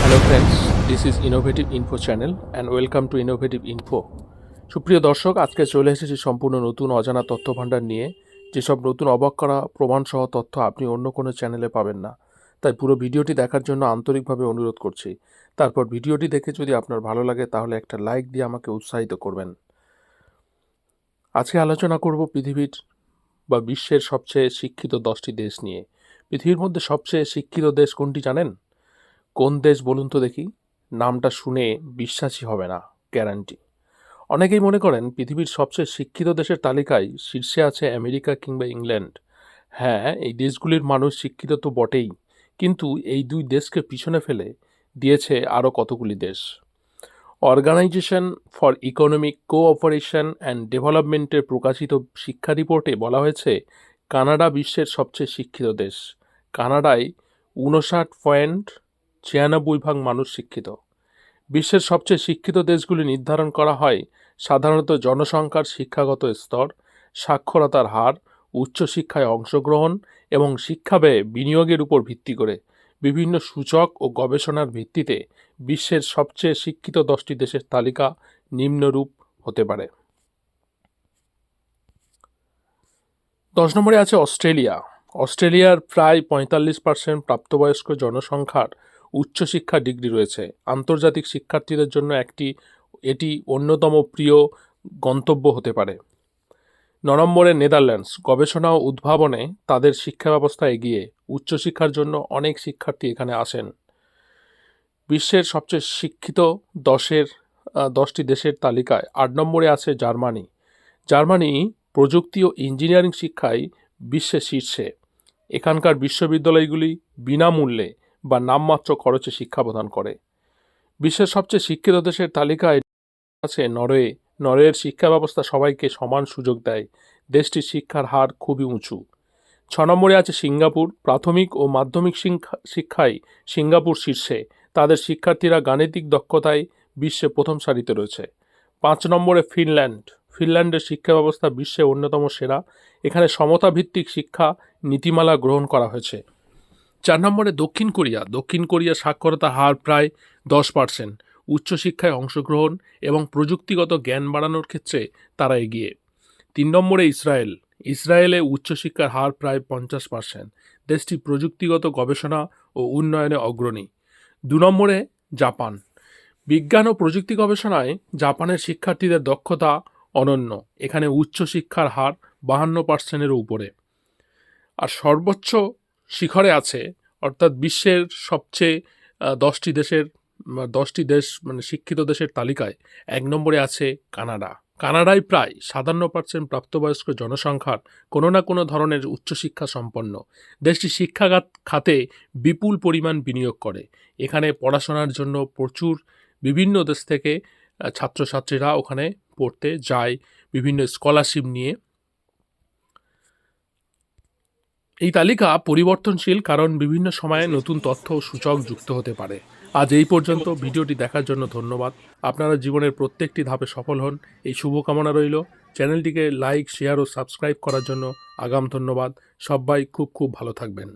Hello friends, this is innovative info channel and welcome to innovative info. সুপ্রিয় দর্শক, আজকে চলে এসেছি সম্পূর্ণ নতুন অজানা তথ্য ভাণ্ডার নিয়ে, যেসব নতুন অবাক করা প্রমাণসহ তথ্য আপনি অন্য কোনো চ্যানেলে পাবেন না। তাই পুরো ভিডিওটি দেখার জন্য আন্তরিকভাবে অনুরোধ করছি। তারপর ভিডিওটি দেখে যদি আপনার ভালো লাগে তাহলে একটা লাইক দিয়ে আমাকে উৎসাহিত করবেন। আজকে আলোচনা করব পৃথিবীর বা বিশ্বের সবচেয়ে শিক্ষিত 10টি দেশ নিয়ে। পৃথিবীর মধ্যে সবচেয়ে শিক্ষিত দেশ কোনটি জানেন? কোন দেশ বলুন তো দেখি? নামটা শুনে বিশ্বাসই হবে না, গ্যারান্টি। অনেকেই মনে করেন পৃথিবীর সবচেয়ে শিক্ষিত দেশের তালিকায় শীর্ষে আছে আমেরিকা কিংবা ইংল্যান্ড। হ্যাঁ, এই দেশগুলির মানুষ শিক্ষিত তো বটেই, কিন্তু এই দুই দেশকে পিছনে ফেলে দিয়েছে আরও কতগুলি দেশ। Organisation for economic cooperation and ডেভেলপমেন্টের প্রকাশিত শিক্ষা রিপোর্টে বলা হয়েছে কানাডা বিশ্বের সবচেয়ে শিক্ষিত দেশ। কানাডায় 59.96% মানুষ শিক্ষিত। বিশ্বের সবচেয়ে শিক্ষিত দেশগুলি নির্ধারণ করা হয় সাধারণত জনসংখ্যার শিক্ষাগত স্তর, সাক্ষরতার হার, উচ্চশিক্ষায় অংশগ্রহণ এবং শিক্ষা ব্যয়ে বিনিয়োগের উপর ভিত্তি করে। বিভিন্ন সূচক ও গবেষণার ভিত্তিতে বিশ্বের সবচেয়ে শিক্ষিত 10টি দেশের তালিকা নিম্নরূপ হতে পারে। 10 নম্বরে আছে অস্ট্রেলিয়া। অস্ট্রেলিয়ার প্রায় 45% প্রাপ্তবয়স্ক জনসংখ্যার উচ্চশিক্ষা ডিগ্রি রয়েছে। আন্তর্জাতিক শিক্ষার্থীদের জন্য এটি অন্যতম প্রিয় গন্তব্য হতে পারে। 9 নম্বরে নেদারল্যান্ডস। গবেষণা ও উদ্ভাবনে তাদের শিক্ষা ব্যবস্থা এগিয়ে। উচ্চশিক্ষার জন্য অনেক শিক্ষার্থী এখানে আসেন। বিশ্বের সবচেয়ে শিক্ষিত 10টি দেশের তালিকায় 8 নম্বরে আছে জার্মানি। জার্মানি প্রযুক্তি ও ইঞ্জিনিয়ারিং শিক্ষায় বিশ্বের শীর্ষে। এখানকার বিশ্ববিদ্যালয়গুলি বিনামূল্যে বা নামমাত্র খরচে শিক্ষা প্রদান করে। বিশ্বের সবচেয়ে শিক্ষিত দেশের তালিকায় আছে নরওয়ে। নরওয়ের শিক্ষা ব্যবস্থা সবাইকে সমান সুযোগ দেয়। দেশটির শিক্ষার হার খুবই উঁচু। 6 নম্বরে আছে সিঙ্গাপুর। প্রাথমিক ও মাধ্যমিক শিক্ষায় সিঙ্গাপুর শীর্ষে। তাদের শিক্ষার্থীরা গাণিতিক দক্ষতায় বিশ্বে প্রথম সারিতে রয়েছে। 5 নম্বরে ফিনল্যান্ড। ফিনল্যান্ডের শিক্ষা ব্যবস্থা বিশ্বে অন্যতম সেরা। এখানে সমতা ভিত্তিক শিক্ষা নীতিমালা গ্রহণ করা হয়েছে। 4 নম্বরে দক্ষিণ কোরিয়া। দক্ষিণ কোরিয়ার সাক্ষরতার হার প্রায় 10%। উচ্চশিক্ষায় অংশগ্রহণ এবং প্রযুক্তিগত জ্ঞান বাড়ানোর ক্ষেত্রে তারা এগিয়ে। 3 নম্বরে ইসরায়েল। ইসরায়েলে উচ্চশিক্ষার হার প্রায় 50%। দেশটি প্রযুক্তিগত গবেষণা ও উন্নয়নে অগ্রণী। 2 নম্বরে জাপান। বিজ্ঞান ও প্রযুক্তি গবেষণায় জাপানের শিক্ষার্থীদের দক্ষতা অনন্য। এখানে উচ্চশিক্ষার হার 52%-এরও উপরে। আর সর্বোচ্চ শিখরে আছে, অর্থাৎ বিশ্বের সবচেয়ে 10টি দেশ মানে শিক্ষিত দেশের তালিকায় 1 নম্বরে আছে কানাডা। কানাডায় প্রায় 57% প্রাপ্তবয়স্ক জনসংখ্যার কোনো না কোনো ধরনের উচ্চশিক্ষা সম্পন্ন। দেশটি শিক্ষা খাতে বিপুল পরিমাণ বিনিয়োগ করে। এখানে পড়াশোনার জন্য প্রচুর বিভিন্ন দেশ থেকে ছাত্রছাত্রীরা ওখানে পড়তে যায় বিভিন্ন স্কলারশিপ নিয়ে। এই তালিকা পরিবর্তনশীল, কারণ বিভিন্ন সময়ে নতুন তথ্য ও সূচক যুক্ত হতে পারে। আজ এই পর্যন্ত। ভিডিওটি দেখার জন্য ধন্যবাদ। আপনারা জীবনের প্রত্যেকটি ধাপে সফল হন, এই শুভকামনা রইল। চ্যানেলটিকে লাইক, শেয়ার ও সাবস্ক্রাইব করার জন্য আগাম ধন্যবাদ। সবাই খুব ভালো থাকবেন।